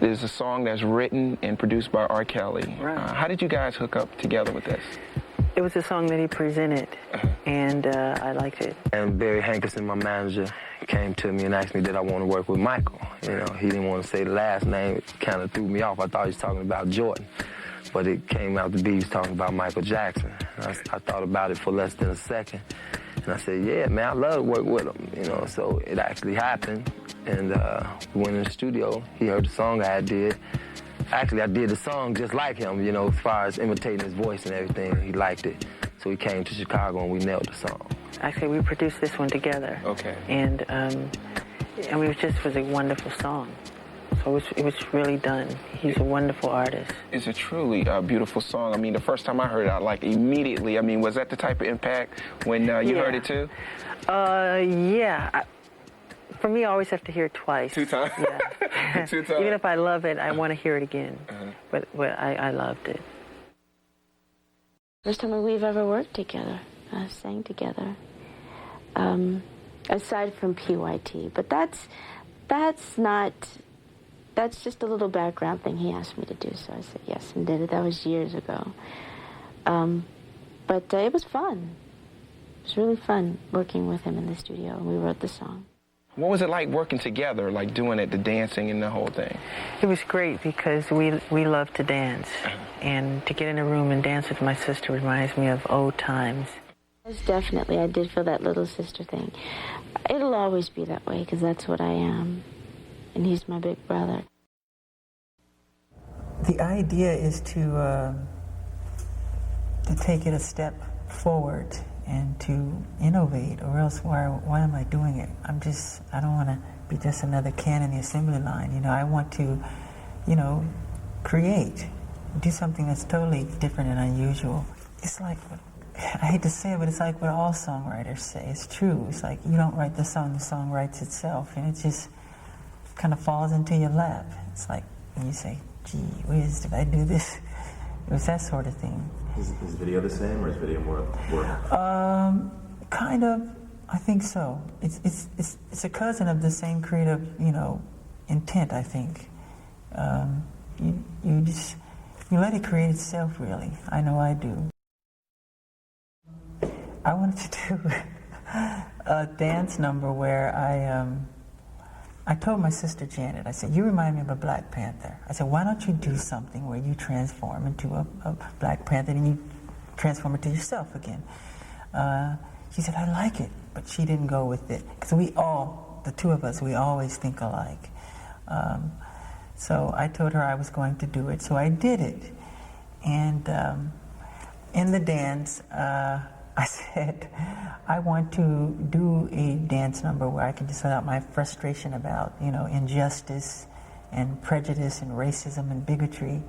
is a song that's written and produced by R. Kelly. Right. How did you guys hook up together with this? It was a song that he presented, and I liked it. And Barry Hankerson, my manager, came to me and asked me did I want to work with Michael. You know, he didn't want to say the last name. It kind of threw me off. I thought he was talking about Jordan. But it came out to be he was talking about Michael Jackson. And I thought about it for less than a second. And I said, yeah, man, I love to work with him. You know, so it actually happened. And we went in the studio. He heard the song I did. Actually, I did the song just like him, you know, as far as imitating his voice and everything. He liked it. So he came to Chicago and we nailed the song. Actually, we produced this one together. Okay. And I mean, it just was a wonderful song. So it was really done. He's a wonderful artist. It's a truly beautiful song. I mean, the first time I heard it, I liked it immediately. I mean, was that the type of impact when you heard it too? Yeah. For me, I always have to hear it twice. 2 times? Yeah. 2 times? Even if I love it, I want to hear it again. But I loved it. First time we've ever worked together, sang together. Aside from PYT, but that's just a little background thing he asked me to do, so I said yes and did it. That was years ago. But it was fun. It was really fun working with him in the studio, and we wrote the song. What was it like working together, like doing it, the dancing and the whole thing? It was great because we love to dance. And to get in a room and dance with my sister reminds me of old times. Yes, definitely. I did feel that little sister thing. It'll always be that way because that's what I am. And he's my big brother. The idea is to take it a step forward and to innovate, or else why am I doing it? I don't want to be just another can in the assembly line. You know, I want to, you know, create, do something that's totally different and unusual. It's like, I hate to say it, but it's like what all songwriters say. It's true. It's like you don't write the song writes itself, and it just kind of falls into your lap. It's like when you say, gee whiz, did I do this? It was that sort of thing. Is video the same, or is video more work? Kind of. I think so. It's a cousin of the same creative, you know, intent. I think. You let it create itself. Really, I know I do. I wanted to do a dance number where I told my sister Janet, I said, you remind me of a Black Panther. I said, why don't you do something where you transform into a Black Panther and you transform it to yourself again? She said, I like it, but she didn't go with it. Because the two of us, we always think alike. So I told her I was going to do it, so I did it. And in the dance, I said, I want to do a dance number where I can just let out my frustration about, you know, injustice and prejudice and racism and bigotry.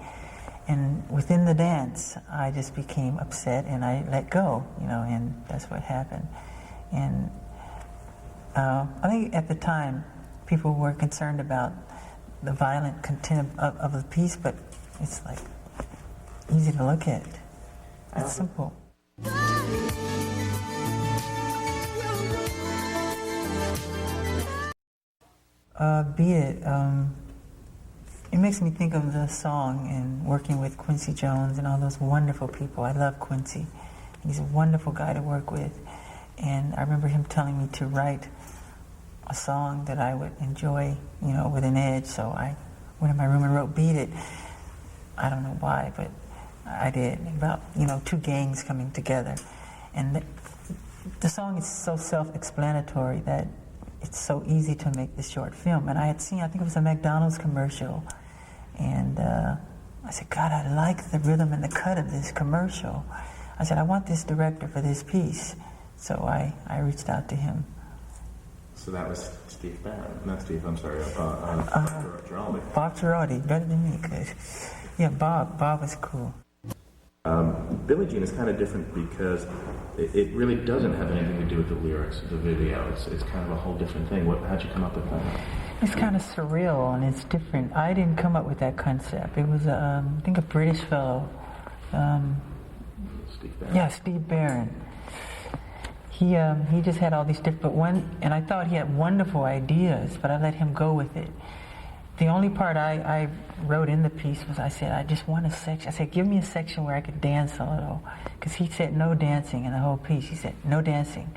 And within the dance, I just became upset and I let go, you know, and that's what happened. And I think at the time, people were concerned about the violent content of the piece, but it's like easy to look at. It's simple. Beat It. It makes me think of the song and working with Quincy Jones and all those wonderful people. I love Quincy. He's a wonderful guy to work with. And I remember him telling me to write a song that I would enjoy, you know, with an edge. So I went in my room and wrote Beat It. I don't know why, but I did. About, you know, two gangs coming together. And the song is so self-explanatory that it's so easy to make this short film. And I had seen, I think it was a McDonald's commercial, and I said, God, I like the rhythm and the cut of this commercial. I said, I want this director for this piece. So I reached out to him. So that was Steve Barron, not Steve, I'm sorry, Giraldi. Bob Giraldi, better than me, because, yeah, Bob was cool. Billie Jean is kind of different because it really doesn't have anything to do with the lyrics, the video. It's kind of a whole different thing. How'd you come up with that? It's kind of surreal and it's different. I didn't come up with that concept. It was, I think, a British fellow. Steve Barron. Yeah, Steve Barron. He just had all these different and I thought he had wonderful ideas, but I let him go with it The only part I wrote in the piece was I said, I just want a section. I said, give me a section where I could dance a little. Because he said no dancing in the whole piece. He said, no dancing.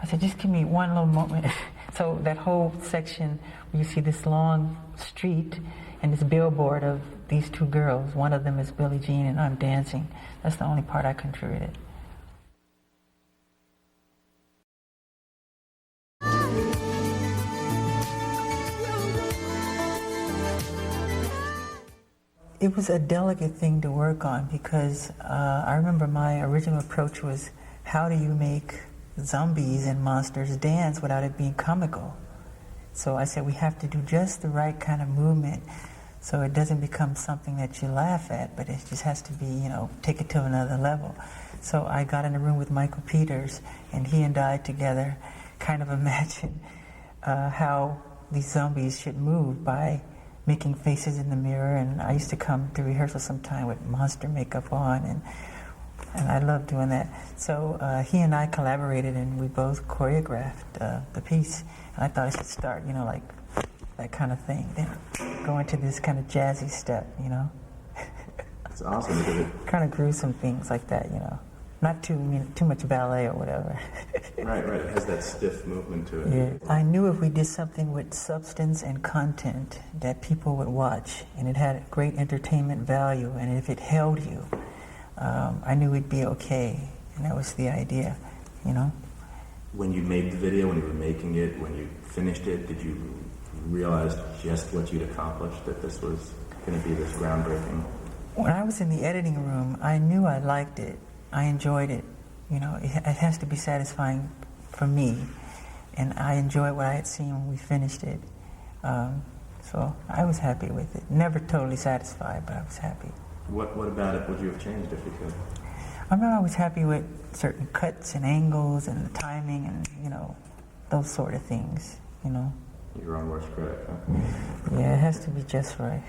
I said, just give me one little moment. So that whole section where you see this long street and this billboard of these two girls, one of them is Billie Jean and I'm dancing. That's the only part I contributed. It was a delicate thing to work on because I remember my original approach was, how do you make zombies and monsters dance without it being comical? So I said we have to do just the right kind of movement so it doesn't become something that you laugh at, but it just has to be, you know, take it to another level. So I got in a room with Michael Peters, and he and I together kind of imagined how these zombies should move by making faces in the mirror. And I used to come to rehearsal sometime with monster makeup on, and I loved doing that. So he and I collaborated, and we both choreographed the piece. And I thought I should start, you know, like that kind of thing, then go into this kind of jazzy step, you know. It's awesome because it kind of gruesome things like that, you know. Not too much ballet or whatever. right. It has that stiff movement to it. Yeah. I knew if we did something with substance and content that people would watch, and it had great entertainment value, and if it held you, I knew we'd be okay, and that was the idea, you know. When you made the video, when you were making it, when you finished it, did you realize just what you'd accomplished, that this was going to be this groundbreaking? When I was in the editing room, I knew I liked it. I enjoyed it. You know, it has to be satisfying for me, and I enjoyed what I had seen when we finished it. So I was happy with it. Never totally satisfied, but I was happy. What about it would you have changed if you could? I'm not always happy with certain cuts and angles and the timing and, you know, those sort of things, you know. Your own worst critic, huh? Yeah, it has to be just right.